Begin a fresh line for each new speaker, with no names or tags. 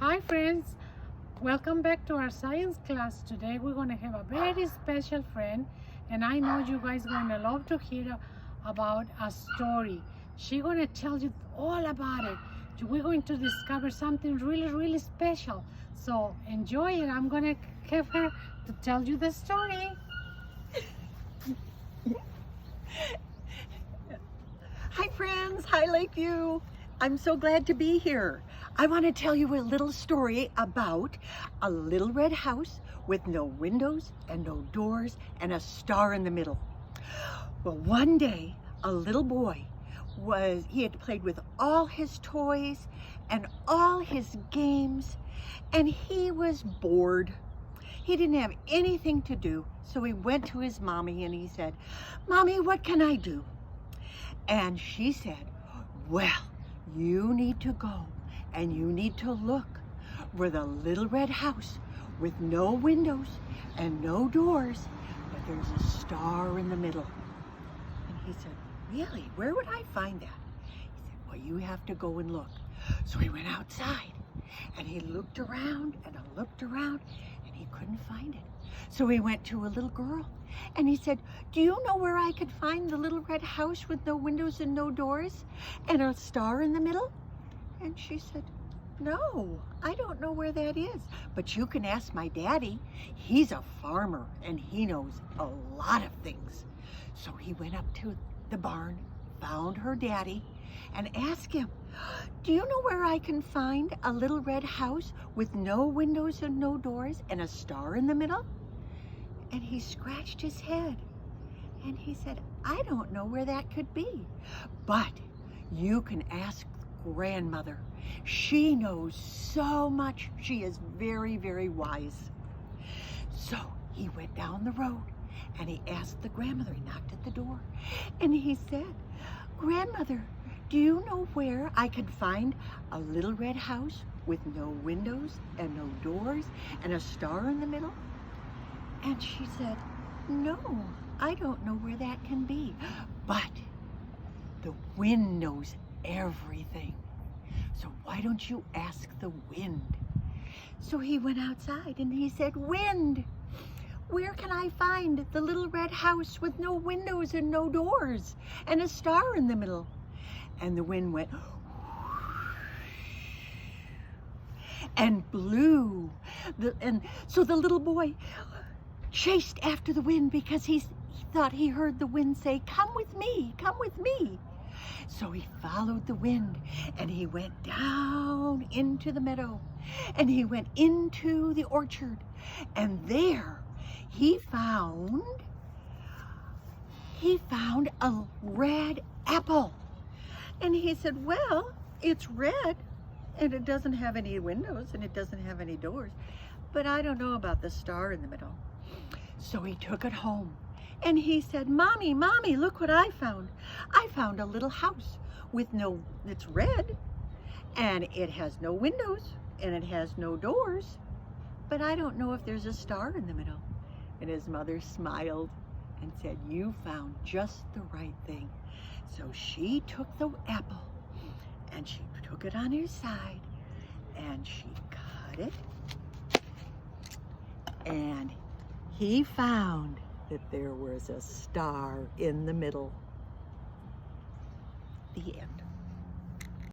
Hi friends, welcome back to our science class. Today we're going to have a very special friend, and I know you guys are going to love to hear about a story. She's going to tell you all about it. We're going to discover something really special. So enjoy it. I'm going to have her to tell you the story.
Hi friends, hi Lakeview. I'm so glad to be here. I want to tell you a little story about a little red house with no windows and no doors and a star in the middle. Well, one day a little boy he had played with all his toys and all his games, and he was bored. He didn't have anything to do, so he went to his mommy and he said, "Mommy, what can I do?" And she said, "Well, you need to go and you need to look for the little red house with no windows and no doors, but there's a star in the middle." And he said, "Really? Where would I find that?" He said, "Well, you have to go and look." So he went outside and he looked around and looked around and he couldn't find it. So he went to a little girl and he said, "Do you know where I could find the little red house with no windows and no doors and a star in the middle?" And she said, "No, I don't know where that is, but you can ask my daddy. He's a farmer and he knows a lot of things." So he went up to the barn, found her daddy, and asked him, "Do you know where I can find a little red house with no windows and no doors and a star in the middle?" And he scratched his head and he said, "I don't know where that could be, but you can ask grandmother. She knows so much. She is very wise." So he went down the road and he asked the grandmother. He knocked at the door and he said, "Grandmother, do you know where I could find a little red house with no windows and no doors and a star in the middle?" And she said, "No, I don't know where that can be, but the wind knows everything. So why don't you ask the wind?" So he went outside and he said, "Wind, where can I find the little red house with no windows and no doors and a star in the middle?" And the wind went and blew. And so the little boy chased after the wind because he thought he heard the wind say, "Come with me, come with me." So he followed the wind and he went down into the meadow and he went into the orchard, and there he found a red apple. And he said, "Well, it's red and it doesn't have any windows and it doesn't have any doors, but I don't know about the star in the middle." So he took it home and he said, "Mommy, Mommy, look what I found. I found a little house it's red and it has no windows and it has no doors, but I don't know if there's a star in the middle." And his mother smiled and said, "You found just the right thing." So she took the apple and she took it on her side and she cut it, and he found that there was a star in the middle. The end.